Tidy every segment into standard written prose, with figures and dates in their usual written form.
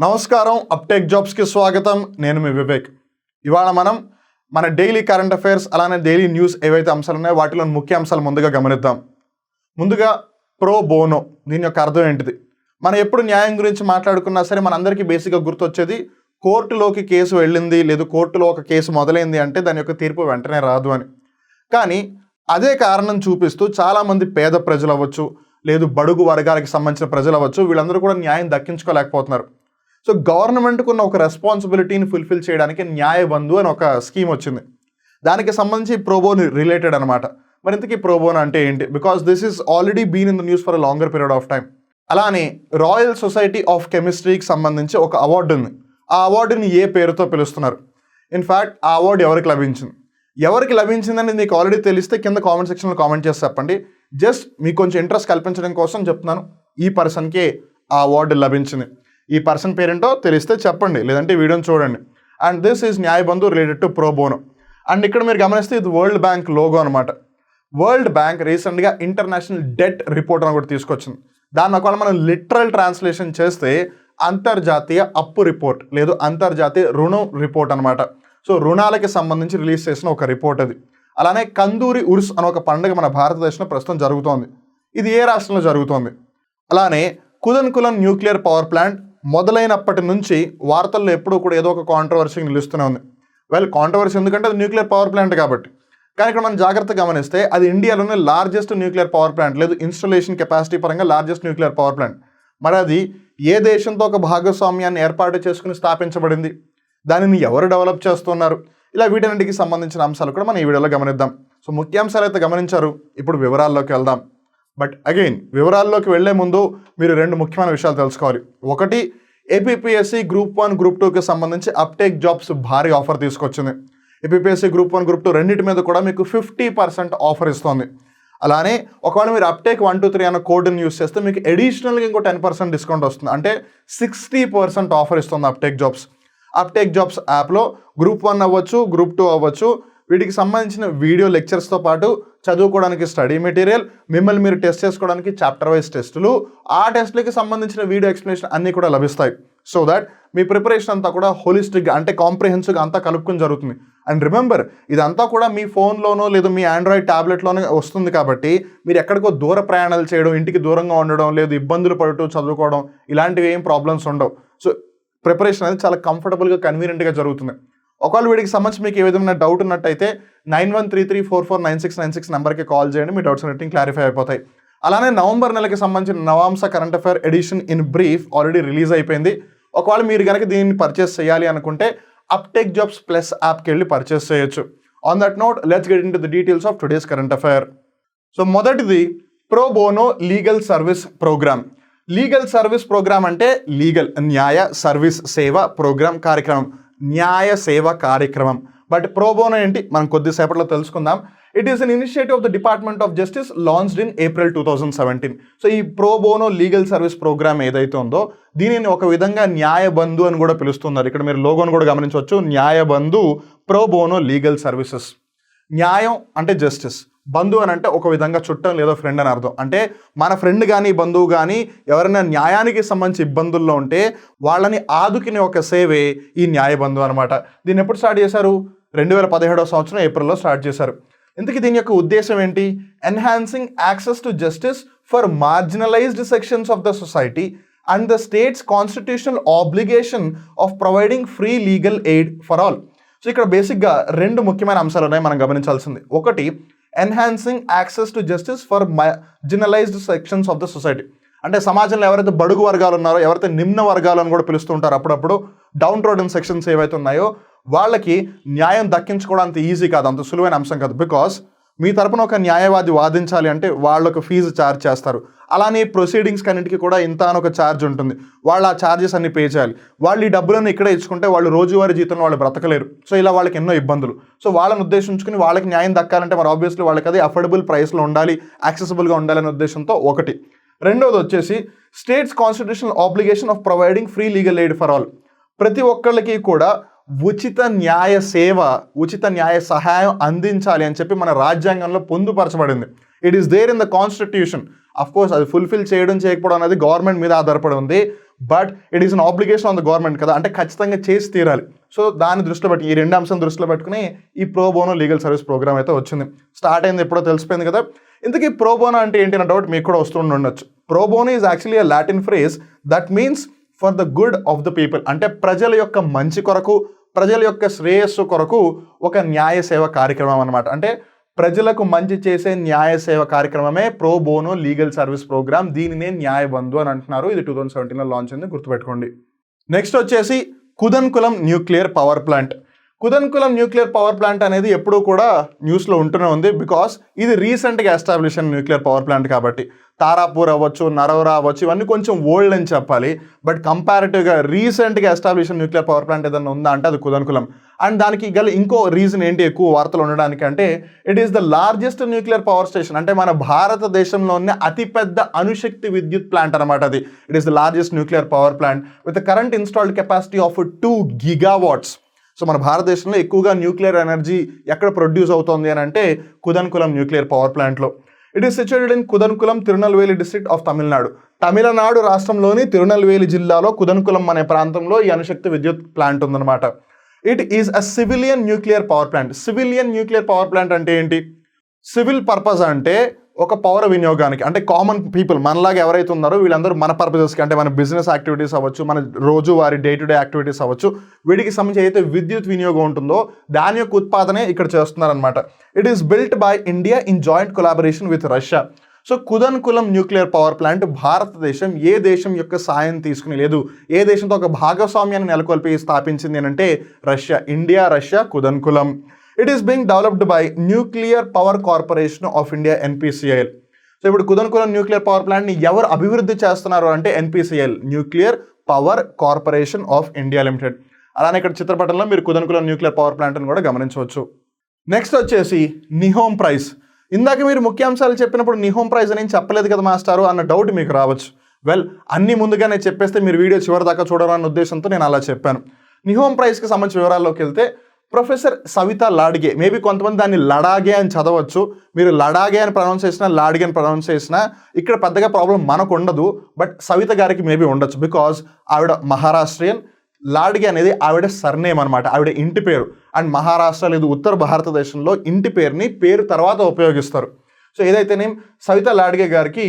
నమస్కారం, అప్టెక్ జాబ్స్కి స్వాగతం. నేను మీ వివేక్. ఇవాళ మనం మన డైలీ కరెంట్ అఫైర్స్ అలానే డైలీ న్యూస్ ఏవైతే అంశాలు ఉన్నాయో వాటిలో ముఖ్య అంశాలు ముందుగా గమనిద్దాం. ముందుగా ప్రో బోనో, దీని యొక్క అర్థం ఏంటిది? మనం ఎప్పుడు న్యాయం గురించి మాట్లాడుకున్నా సరే మనందరికీ బేసిక్గా గుర్తొచ్చేది కోర్టులోకి కేసు వెళ్ళింది లేదు కోర్టులో ఒక కేసు మొదలైంది అంటే దాని యొక్క తీర్పు వెంటనే రాదు అని. కానీ అదే కారణం చూపిస్తూ చాలామంది పేద ప్రజలు అవ్వచ్చు లేదు బడుగు వర్గాలకు సంబంధించిన ప్రజలు అవ్వచ్చు, వీళ్ళందరూ కూడా న్యాయం దక్కించుకోలేకపోతున్నారు. సో గవర్నమెంట్కు ఉన్న ఒక రెస్పాన్సిబిలిటీని ఫుల్ఫిల్ చేయడానికి న్యాయబంధు అని ఒక స్కీమ్ వచ్చింది. దానికి సంబంధించి ప్రోబోన్ రిలేటెడ్ అనమాట. మరి ఇంతకీ ప్రోబోన్ అంటే ఏంటి? Because this is already been in the news for a longer period of time. అలానే రాయల్ సొసైటీ ఆఫ్ కెమిస్ట్రీకి సంబంధించి ఒక అవార్డు ఉంది. ఆ అవార్డుని ఏ పేరుతో పిలుస్తున్నారు? ఇన్ఫ్యాక్ట్ ఆ అవార్డు ఎవరికి లభించిందని మీకు ఆల్రెడీ తెలిస్తే కింద కామెంట్ సెక్షన్లో కామెంట్ చేసి చెప్పండి. జస్ట్ మీకు కొంచెం ఇంట్రెస్ట్ కల్పించడం కోసం చెప్తున్నాను. ఈ పర్సన్కే ఆ అవార్డు లభించింది. ఈ పర్సన్ పేరేంటో తెలిస్తే చెప్పండి, లేదంటే వీడియోని చూడండి. And this is Nyaya Bandhu related to pro Bono. And ఇక్కడ మీరు గమనిస్తే ఇది వరల్డ్ బ్యాంక్ లోగో అనమాట. వరల్డ్ బ్యాంక్ రీసెంట్గా ఇంటర్నేషనల్ డెట్ రిపోర్ట్ అని కూడా తీసుకొచ్చింది. దాన్ని ఒకవేళ మనం లిటరల్ ట్రాన్స్లేషన్ చేస్తే అంతర్జాతీయ అప్పు రిపోర్ట్ లేదు అంతర్జాతీయ రుణం రిపోర్ట్ అనమాట. సో రుణాలకి సంబంధించి రిలీజ్ చేసిన ఒక రిపోర్ట్ అది. అలానే కందూరి ఉర్స్ అనే ఒక పండుగ మన భారతదేశంలో ప్రస్తుతం జరుగుతోంది. ఇది ఏ రాష్ట్రంలో జరుగుతోంది? అలానే కుదన్కులం న్యూక్లియర్ పవర్ ప్లాంట్ మొదలైనప్పటి నుంచి వార్తల్లో ఎప్పుడూ కూడా ఏదో ఒక కాంట్రవర్సీ నిలుస్తూనే ఉంది. కాంట్రవర్సీ ఎందుకంటే అది న్యూక్లియర్ పవర్ ప్లాంట్ కాబట్టి. కానీ ఇక్కడ మనం జాగ్రత్తగా గమనిస్తే అది ఇండియాలోనే లార్జెస్ట్ న్యూక్లియర్ పవర్ ప్లాంట్ లేదు ఇన్స్టాలేషన్ కెపాసిటీ పరంగా లార్జెస్ట్ న్యూక్లియర్ పవర్ ప్లాంట్. మరి అది ఏ దేశంతో ఒక భాగస్వామ్యాన్ని ఏర్పాటు చేసుకుని స్థాపించబడింది? దానిని ఎవరు డెవలప్ చేస్తున్నారు? ఇలా వీటన్నిటికి సంబంధించిన అంశాలు కూడా మనం ఈ వీడియోలో గమనిద్దాం. సో ముఖ్యాంశాలు అయితే గమనించారు. ఇప్పుడు వివరాల్లోకి వెళ్దాం. బట్ అగైన్ వివరాల్లోకి వెళ్లే ముందు మీరు రెండు ముఖ్యమైన విషయాలు తెలుసుకోవాలి. ఒకటి, ఏపీపీఎస్సీ గ్రూప్ 1 గ్రూప్ 2కి సంబంధించి అప్టెక్ జాబ్స్ భారీ ఆఫర్ తీసుకొచ్చింది. ఏపీపీఎస్సీ గ్రూప్ 1 గ్రూప్ 2 రెండింటి మీద కూడా మీకు 50% ఆఫర్ ఇస్తుంది. అలానే ఒకవేళ మీరు అప్టెక్ 123 అన్న కోడ్ని యూస్ చేస్తే మీకు అడిషనల్గా ఇంకో 10% డిస్కౌంట్ వస్తుంది. అంటే 60% ఆఫర్ ఇస్తుంది అప్టెక్ జాబ్స్. అప్టెక్ జాబ్స్ యాప్లో గ్రూప్ 1 అవ్వచ్చు గ్రూప్ 2 అవ్వచ్చు, వీటికి సంబంధించిన వీడియో లెక్చర్స్తో పాటు చదువుకోవడానికి స్టడీ మెటీరియల్, మిమ్మల్ని మీరు టెస్ట్ చేసుకోవడానికి చాప్టర్ వైజ్ టెస్టులు, ఆ టెస్ట్లకి సంబంధించిన వీడియో ఎక్స్ప్లెనేషన్ అన్నీ కూడా లభిస్తాయి. సో దట్ మీ ప్రిపరేషన్ అంతా కూడా హోలిస్టిక్గా అంటే కాంప్రిహెన్సివ్గా అంతా కలుపుకొని జరుగుతుంది. అండ్ రిమెంబర్, ఇదంతా కూడా మీ ఫోన్లోనో లేదా మీ ఆండ్రాయిడ్ ట్యాబ్లెట్లోనే వస్తుంది కాబట్టి మీరు ఎక్కడికో దూర ప్రయాణాలు చేయడం, ఇంటికి దూరంగా ఉండడం లేదు ఇబ్బందులు పడుతూ చదువుకోవడం ఇలాంటివి ఏం ప్రాబ్లమ్స్ ఉండవు. సో ప్రిపరేషన్ అనేది చాలా కంఫర్టబుల్గా కన్వీనియంట్గా జరుగుతుంది. ఒకవేళ వీడికి సంబంధించి మీకు ఏ విధమైన డౌట్ ఉన్నట్టయితే 9133449696 నెంబర్కి కాల్ చేయండి. మీ డౌట్స్ అన్నిటిని క్లారిఫై అయిపోతాయి. అలానే నవంబర్ నెలకి సంబంధించిన Navamsa current affair edition in brief already release అయిపోయింది. ఒకవేళ మీరు కనుక దీన్ని పర్చేస్ చేయాలి అనుకుంటే అప్టెక్ జాబ్స్ ప్లస్ యాప్కి వెళ్ళి పర్చేస్ చేయొచ్చు. On that note let's get into the details of today's current affair. So మొదటిది pro bono legal service program. Legal service program అంటే లీగల్ న్యాయ సర్వీస్ సేవ ప్రోగ్రామ్ కార్యక్రమం, న్యాయ సేవ కార్యక్రమం. బట్ ప్రోబోనో ఏంటి మనం కొద్దిసేపట్లో తెలుసుకుందాం. It is an initiative of the department of justice launched in April 2017. So ఈ ప్రోబోనో లీగల్ సర్వీస్ ప్రోగ్రామ్ ఏదైతే ఉందో దీనిని ఒక విధంగా న్యాయబంధు అని కూడా పిలుస్తున్నారు. ఇక్కడ మీరు లోగోను కూడా గమనించవచ్చు, న్యాయబంధు ప్రోబోనో లీగల్ సర్వీసెస్. న్యాయం అంటే జస్టిస్, బంధువు అని అంటే ఒక విధంగా చుట్టం లేదా ఫ్రెండ్ అని అర్థం. అంటే మన ఫ్రెండ్ కానీ బంధువు కానీ ఎవరైనా న్యాయానికి సంబంధించి ఇబ్బందుల్లో ఉంటే వాళ్ళని ఆదుకునే ఒక సేవే ఈ న్యాయబంధు అనమాట. దీన్ని ఎప్పుడు స్టార్ట్ చేశారు? 2017 సంవత్సరం ఏప్రిల్లో స్టార్ట్ చేశారు. ఇంతకీ దీని యొక్క ఉద్దేశం ఏంటి? Enhancing access to justice for marginalised sections of the society and the states constitutional obligation of providing free legal aid for all. So ఇక్కడ బేసిక్గా రెండు ముఖ్యమైన అంశాలు ఉన్నాయి మనం గమనించాల్సింది. ఒకటి, enhancing access to justice for marginalised sections of the society. అంటే సమాజంలో ఎవరైతే బడుగు వర్గాలు ఉన్నారో, ఎవరైతే నిమ్న వర్గాలు అని కూడా పిలుస్తుంటారు అప్పుడప్పుడు, డౌన్ ట్రోడన్ సెక్షన్స్ ఏవైతే ఉన్నాయో వాళ్ళకి న్యాయం దక్కించుకోవడం అంత ఈజీ కాదు, అంత సులువైన అంశం కాదు. బికాస్ మీ తరపున ఒక న్యాయవాది వాదించాలి అంటే వాళ్ళకు ఫీజు ఛార్జ్ చేస్తారు. అలానే ప్రొసీడింగ్స్ కన్నింటికి కూడా ఇంత అని ఒక ఛార్జ్ ఉంటుంది. వాళ్ళు ఆ ఛార్జెస్ అన్ని పే చేయాలి. వాళ్ళు ఈ డబ్బులను ఇక్కడే ఇచ్చుకుంటే వాళ్ళు రోజువారీ జీతంలో వాళ్ళు బ్రతకలేరు. సో ఇలా వాళ్ళకి ఎన్నో ఇబ్బందులు. సో వాళ్ళని ఉద్దేశించుకుని వాళ్ళకి న్యాయం దక్కాలంటే మరి ఆబ్వియస్లీ వాళ్ళకి అది అఫోర్డబుల్ ప్రైస్లో ఉండాలి, యాక్సెసిబుల్గా ఉండాలనే ఉద్దేశంతో ఒకటి. రెండవది వచ్చేసి states constitutional obligation of providing free legal aid for all. ప్రతి ఒక్కళ్ళకి కూడా ఉచిత న్యాయ సేవ, ఉచిత న్యాయ సహాయం అందించాలి అని చెప్పి మన రాజ్యాంగంలో పొందుపరచబడింది. It is there in the constitution. Of course అది ఫుల్ఫిల్ చేయడం చేయకపోవడం అనేది గవర్నమెంట్ మీద ఆధారపడి ఉంది. But it is an obligation on the government కదా, అంటే ఖచ్చితంగా చేసి తీరాలి. సో దాన్ని దృష్టిలో పెట్టి, ఈ రెండు అంశం దృష్టిలో పెట్టుకుని ఈ ప్రోబోనో లీగల్ సర్వీస్ ప్రోగ్రామ్ అయితే వచ్చింది. స్టార్ట్ అయింది ఎప్పుడో తెలిసిపోయింది కదా. ఇంతకీ ప్రోబోనో అంటే ఏంటి అన్న డౌట్ మీకు కూడా వస్తుండొచ్చు. Pro bono is actually a Latin phrase that means for the good of the people, అంటే ప్రజల యొక్క మంచి కొరకు, ప్రజల యొక్క శ్రేయస్సు కొరకు ఒక న్యాయ సేవ కార్యక్రమం అనమాట. అంటే ప్రజలకు మంచి చేసే న్యాయ సేవ కార్యక్రమమే pro bono legal service programme. దీనినే న్యాయ బంధు అని అంటున్నారు. ఇది 2017లో లాంచ్ అయింది, గుర్తుపెట్టుకోండి. నెక్స్ట్ వచ్చేసి Kudankulam nuclear power plant. Kudankulam nuclear power plant అనేది ఎప్పుడూ కూడా న్యూస్లో ఉంటూనే ఉంది, బికాస్ ఇది రీసెంట్గా ఎస్టాబ్లిష్ అయిన న్యూక్లియర్ పవర్ ప్లాంట్ కాబట్టి. తారాపూర్ అవ్వచ్చు, నరవరా అవ్వచ్చు, ఇవన్నీ కొంచెం ఓల్డ్ అని చెప్పాలి. బట్ కంపారిటివ్గా రీసెంట్గా ఎస్టాబ్లిష్ అయిన న్యూక్లియర్ పవర్ ప్లాంట్ ఏదైనా ఉందా అంటే అది కుదన్కులం. అండ్ దానికి గల ఇంకో రీజన్ ఏంటి ఎక్కువ వార్తలు ఉండడానికి అంటే, it is the largest nuclear power station, అంటే మన భారతదేశంలోనే అతిపెద్ద అణుశక్తి విద్యుత్ ప్లాంట్ అనమాట అది. It is the largest nuclear power plant with current installed capacity of 2 gigawatts. So మన భారతదేశంలో ఎక్కువగా న్యూక్లియర్ ఎనర్జీ ఎక్కడ ప్రొడ్యూస్ అవుతుంది అని అంటే కుదన్కులం న్యూక్లియర్ పవర్ ప్లాంట్లో. It is situated in Kudankulam, Tirunelveli district of Tamil Nadu. Tamil Nadu రాష్ట్రంలోని తిరునల్వేలి జిల్లాలో కుదన్కులం అనే ప్రాంతంలో ఈ అణుశక్తి విద్యుత్ ప్లాంట్ ఉందన్నమాట. It is a civilian nuclear power plant. Civilian nuclear power plant అంటే ఏంటి? సివిల్ పర్పస్ అంటే ఒక పౌర వినియోగానికి, అంటే కామన్ పీపుల్ మనలాగా ఎవరైతే ఉన్నారో వీళ్ళందరూ మన పర్పసెస్కి, అంటే మన బిజినెస్ యాక్టివిటీస్ అవ్వచ్చు, మన రోజువారీ డే టు డే యాక్టివిటీస్ అవ్వచ్చు, వీటికి సంబంధించి అయితే విద్యుత్ వినియోగం ఉంటుందో దాని యొక్క ఉత్పాదనే ఇక్కడ చేస్తున్నారనమాట. It is built by India in joint collaboration with Russia. So Kudankulam nuclear power plant భారతదేశం ఏ దేశం యొక్క సాయం తీసుకుని లేదు, ఏ దేశంతో ఒక భాగస్వామ్యాన్ని నెలకొల్పి స్థాపించింది అని అంటే Russia. India, Russia, Kudankulam. It is being developed by nuclear power corporation of India, NPCIL. So ఇప్పుడు కుదన్కులం న్యూక్లియర్ పవర్ ప్లాంట్ని ఎవరు అభివృద్ధి చేస్తున్నారు అంటే NPCIL, nuclear power corporation of India limited. అలానే ఇక్కడ చిత్రపటంలో మీరు కుదన్కులం న్యూక్లియర్ పవర్ ప్లాంట్ని కూడా గమనించవచ్చు. నెక్స్ట్ వచ్చేసి నిహోమ్ ప్రైజ్. ఇందాక మీరు ముఖ్యాంశాలు చెప్పినప్పుడు నిహోమ్ ప్రైజ్ అని చెప్పలేదు కదా మాస్టారు అన్న డౌట్ మీకు రావచ్చు. వెల్, అన్ని ముందుగానే చెప్పేస్తే మీరు వీడియో చివరి దాకా చూడాలన్న ఉద్దేశంతో నేను అలా చెప్పాను. నిహోమ్ ప్రైజ్కి సంబంధించిన వివరాల్లోకి వెళ్తే, ప్రొఫెసర్ సవితా లాడ్గే, మేబీ కొంతమంది దాన్ని లడాగే అని చదవచ్చు, మీరు లడాగే అని ప్రొనౌన్స్ చేసినా లాడ్గే అని ప్రొనౌన్స్ చేసినా ఇక్కడ పెద్దగా ప్రాబ్లం మనకు ఉండదు. బట్ సవిత గారికి మేబీ ఉండొచ్చు, బికాజ్ ఆవిడ మహారాష్ట్రియన్. లాడ్గే అనేది ఆవిడ సర్నేమ్ అనమాట, ఆవిడ ఇంటి పేరు. అండ్ మహారాష్ట్ర లేదు ఉత్తర భారతదేశంలో ఇంటి పేరుని పేరు తర్వాత ఉపయోగిస్తారు. సో ఏదైతేనే సవితా లాడ్గే గారికి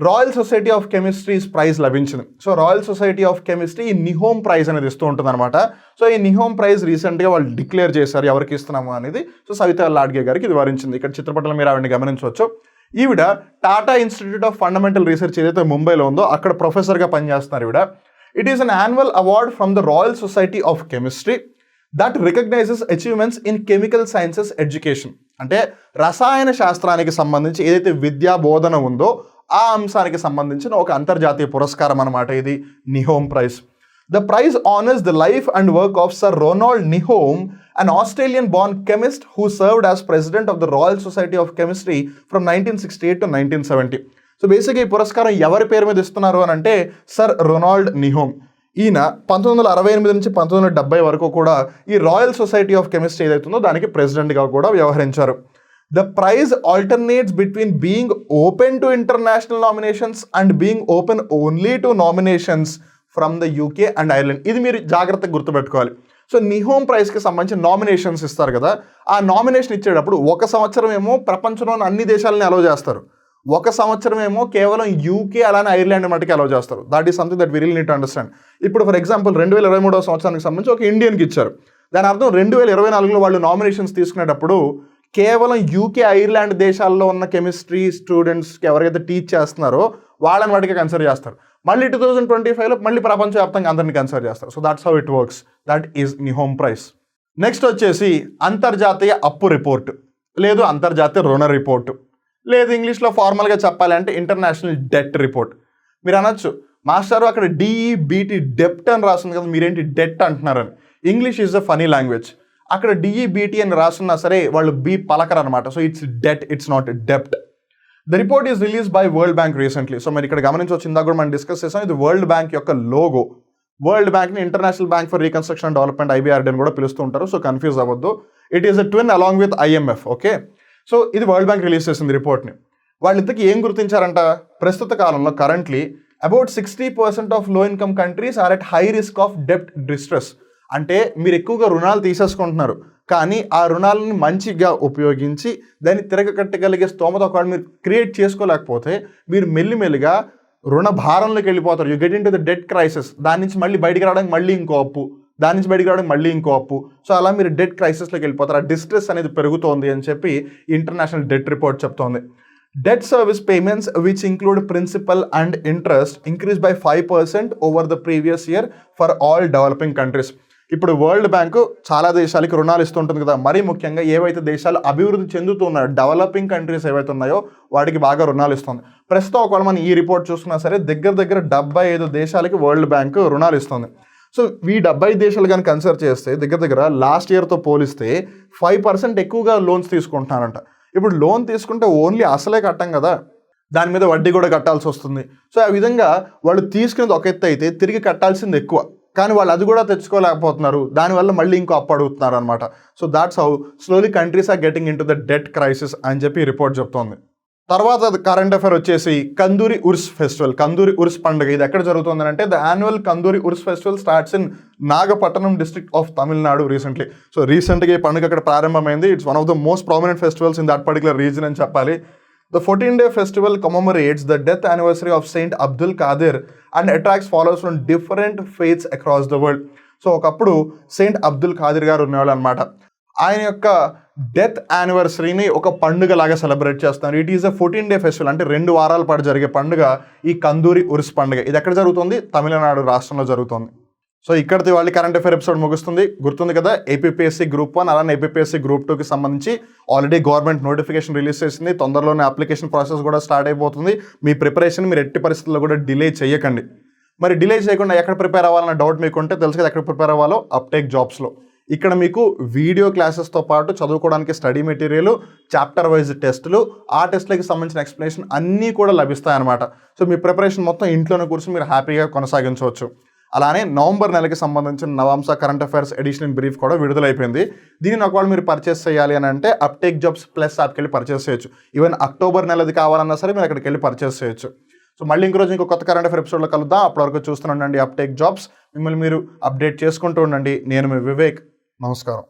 royal society of chemistries prize లభించింది. So royal society of chemistry ఈ నిహోమ్ ప్రైజ్ అనేది ఇస్తూ ఉంటుంది అనమాట. సో ఈ నిహోమ్ ప్రైజ్ రీసెంట్గా వాళ్ళు డిక్లేర్ చేశారు ఎవరికి ఇస్తున్నాము అనేది. సో సవితా లాడ్గే గారికి ఇది వరించింది. ఇక్కడ చిత్రపటంలో మీరు ఆవిడని గమనించవచ్చు. ఈవిడ Tata institute of fundamental research ఏదైతే ముంబైలో ఉందో అక్కడ ప్రొఫెసర్గా పనిచేస్తున్నారు ఈవిడ. It is an annual award from the royal society of chemistry that recognises achievements in chemical sciences education. అంటే రసాయన శాస్త్రానికి సంబంధించి ఏదైతే విద్యా బోధన ఉందో ఆ అంశానికి సంబంధించిన ఒక అంతర్జాతీయ పురస్కారం అనమాట ఇది నిహోమ్ praise. The praise honours the life and work of sir Ronald నిహోమ్, an Australian born chemist who served as president of the Royal Society of Chemistry from 1968 to 1970. So బేసిక్గా ఈ పురస్కారం ఎవరి పేరు మీద ఇస్తున్నారు అని అంటే సర్ రొనాల్డ్ నిహోమ్. ఈయన 1968 నుంచి 1970 వరకు కూడా ఈ రాయల్ సొసైటీ ఆఫ్ కెమిస్ట్రీ ఏదైతుందో దానికి ప్రెసిడెంట్గా కూడా వ్యవహరించారు. The prize alternates between being open to international nominations and being open only to nominations from the UK and Ireland. ఇది మీరు జాగ్రత్తగా గుర్తుపెట్టుకోవాలి. సో నిహోమ్ ప్రైజ్కి సంబంధించి నామినేషన్స్ ఇస్తారు కదా, ఆ నామినేషన్ ఇచ్చేటప్పుడు ఒక సంవత్సరం ఏమో ప్రపంచంలోని అన్ని దేశాలని అలౌ చేస్తారు, ఒక సంవత్సరం ఏమో కేవలం UK అలానే ఐర్లాండ్ మటుకు అలౌ చేస్తారు. That is something that we real need to understand. ఇప్పుడు ఫర్ ఎగ్జాంపుల్ 2023 సంవత్సరానికి సంబంధించి ఒక ఇండియన్కి ఇచ్చారు. దాని అర్థం 2024లో వాళ్ళు నామినేషన్స్ తీసుకునేటప్పుడు కేవలం UK ఐర్లాండ్ దేశాల్లో ఉన్న కెమిస్ట్రీ స్టూడెంట్స్కి ఎవరైతే టీచ్ చేస్తున్నారో వాళ్ళని వాటికి కన్సిడర్ చేస్తారు. మళ్ళీ 2025లో మళ్ళీ ప్రపంచవ్యాప్తంగా అందరినీ కన్సిడర్ చేస్తారు. So that's how it works. That is నిహోమ్ ప్రైజ్. నెక్స్ట్ వచ్చేసి అంతర్జాతీయ అప్పు రిపోర్టు, లేదు అంతర్జాతీయ రుణ రిపోర్టు, లేదు ఇంగ్లీష్లో ఫార్మల్గా చెప్పాలంటే ఇంటర్నేషనల్ డెట్ రిపోర్ట్. మీరు అనొచ్చు మాస్టారు అక్కడ DEBT డెప్ట్ అని రాస్తుంది కదా, మీరేంటి డెట్ అంటున్నారని. English is a funny language. అక్కడ DEBT అని రాస్తున్నా సరే వాళ్ళు బి పలకరు అనమాట. So it's debt, it's not dept. The report is release by World Bank recently. So మీరు ఇక్కడ గమనించవచ్చు, ఇందాక కూడా మనం డిస్కస్ చేసాం, ఇది వరల్డ్ బ్యాంక్ యొక్క లోగో. వరల్డ్ బ్యాంక్ని international bank for reconstruction and development IBRD అని కూడా పిలుస్తూ ఉంటారు. సో కన్ఫ్యూజ్ అవ్వద్దు. It is a twin along with IMF. Okay, so ఇది వరల్డ్ బ్యాంక్ రిలీజ్ చేసింది రిపోర్ట్ని. వాళ్ళు ఇంతకీ ఏం గుర్తించారంట, ప్రస్తుత కాలంలో currently about 60% of low income countries are at high risk of డెప్ట్ డిస్ట్రెస్. అంటే మీరు ఎక్కువగా రుణాలు తీసేసుకుంటున్నారు, కానీ ఆ రుణాలను మంచిగా ఉపయోగించి దాన్ని తిరగకట్టగలిగే స్తోమత ఒకవేళ మీరు క్రియేట్ చేసుకోలేకపోతే మీరు మెల్లిమెల్లిగా రుణ భారంలోకి వెళ్ళిపోతారు. You get into the debt crisis. దాని నుంచి మళ్ళీ బయటికి రావడానికి మళ్ళీ ఇంకో అప్పు, దాని నుంచి బయటికి రావడానికి మళ్ళీ ఇంకో అప్పు. సో అలా మీరు డెట్ క్రైసిస్లోకి వెళ్ళిపోతారు. ఆ డిస్ట్రెస్ అనేది పెరుగుతోంది అని చెప్పి ఇంటర్నేషనల్ డెట్ రిపోర్ట్ చెప్తోంది. Debt service payments, which include principal and interest, increased by 5% over the previous year for all developing countries. ఇప్పుడు వరల్డ్ బ్యాంకు చాలా దేశాలకి రుణాలు ఇస్తుంటుంది కదా, మరీ ముఖ్యంగా ఏవైతే దేశాలు అభివృద్ధి చెందుతున్నాయో, డెవలపింగ్ కంట్రీస్ ఏవైతే ఉన్నాయో వాటికి బాగా రుణాలు ఇస్తుంది. ప్రస్తుతం ఒకవేళ మనం ఈ రిపోర్ట్ చూసుకున్నా సరే దగ్గర 75 దేశాలకి వరల్డ్ బ్యాంకు రుణాలు ఇస్తుంది. సో ఈ 75 దేశాలు కానీ కన్సిడర్ చేస్తే దగ్గర లాస్ట్ ఇయర్తో పోలిస్తే 5% ఎక్కువగా లోన్స్ తీసుకుంటున్నారంట. ఇప్పుడు లోన్ తీసుకుంటే ఓన్లీ అసలే కట్టం కదా, దాని మీద వడ్డీ కూడా కట్టాల్సి వస్తుంది. సో ఆ విధంగా వాళ్ళు తీసుకునేది ఒక ఎత్తు అయితే తిరిగి కట్టాల్సింది ఎక్కువ, కానీ వాళ్ళు అది కూడా తెచ్చుకోలేకపోతున్నారు. దానివల్ల మళ్ళీ ఇంకో అప్పు అడుగుతున్నారు అనమాట. So that's how slowly countries are getting into the debt crisis అని చెప్పి రిపోర్ట్ చెప్తోంది. తర్వాత కరెంట్ అఫైర్ వచ్చేసి కందూరి ఉర్స్ ఫెస్టివల్. కందూరి ఉర్స్ పండుగ ఇది ఎక్కడ జరుగుతుంది అంటే the annual Kandoori Urs festival starts in Nagapattinam district of Tamil Nadu recently. So రీసెంట్గా ఈ పండుగ అక్కడ ప్రారంభమైంది. It's one of the most prominent festivals in that particular region అని చెప్పాలి. The 14-day festival commemorates the death anniversary of Saint Abdul Qadir and attracts followers from different faiths across the world. So ఒకప్పుడు Saint Abdul Qadir గారు ఉన్నవాళ్ళు అనమాట. ఆయన యొక్క death యానివర్సరీని ఒక పండుగ లాగా సెలబ్రేట్ చేస్తున్నారు. It is a 14-day festival, అంటే 2 వారాల పాటు జరిగే పండుగ ఈ కందూరి ఉర్స్ పండుగ. ఇది ఎక్కడ జరుగుతుంది? తమిళనాడు రాష్ట్రంలో జరుగుతుంది. సో ఇక్కడితో వాళ్ళ కరెంట్ అఫైర్ ఎపిసోడ్ ముగుస్తుంది. గుర్తుంది కదా, ఏపీఎస్సీ గ్రూప్ 1 అలానే ఏపీఎస్సీ గ్రూప్ 2కి సంబంధించి ఆల్రెడీ గవర్నమెంట్ నోటిఫికేషన్ రిలీజ్ చేసింది. తొందరలోనే అప్లికేషన్ ప్రాసెస్ కూడా స్టార్ట్ అయిపోతుంది. మీ ప్రిపరేషన్ మీరు ఎట్టి పరిస్థితుల్లో కూడా డిలే చేయకండి. మరి డిలే చేయకుండా ఎక్కడ ప్రిపేర్ అవ్వాలన్న డౌట్ మీకు ఉంటే తెలుసు కదా ఎక్కడ ప్రిపేర్ అవ్వాలో, అప్టేక్ జాబ్స్లో. ఇక్కడ మీకు వీడియో క్లాసెస్తో పాటు చదువుకోవడానికి స్టడీ మెటీరియల్, చాప్టర్ వైజ్ టెస్టులు, ఆ టెస్ట్లకి సంబంధించిన ఎక్స్ప్లెనేషన్ అన్నీ కూడా లభిస్తాయన్నమాట. సో మీ ప్రిపరేషన్ మొత్తం ఇంట్లోనే కూర్చొని మీరు హ్యాపీగా కొనసాగించవచ్చు. అలానే నవంబర్ నెలకి సంబంధించిన Navamsa current affairs edition in brief కూడా విడుదలైపోయింది. దీనిని ఒకవేళ మీరు పర్చేస్ చేయాలి అని అంటే అప్టేక్ జాబ్స్ ప్లస్ యాప్కి వెళ్ళి పర్చేస్ చేయొచ్చు. ఈవెన్ అక్టోబర్ నెలది కావాలన్నా సరే మీరు అక్కడికి వెళ్ళి పర్చేస్ చేయొచ్చు. సో మళ్ళీ ఇంకో రోజు ఇంకో కొత్త కరెంట్ అఫైర్ ఎపిసోడ్లో కలుద్దాం. అప్పటివరకు చూస్తూనే ఉండండి అప్టేక్ జాబ్స్. మిమ్మల్ని మీరు అప్డేట్ చేసుకుంటూ ఉండండి. నేను మీ వివేక్. నమస్కారం.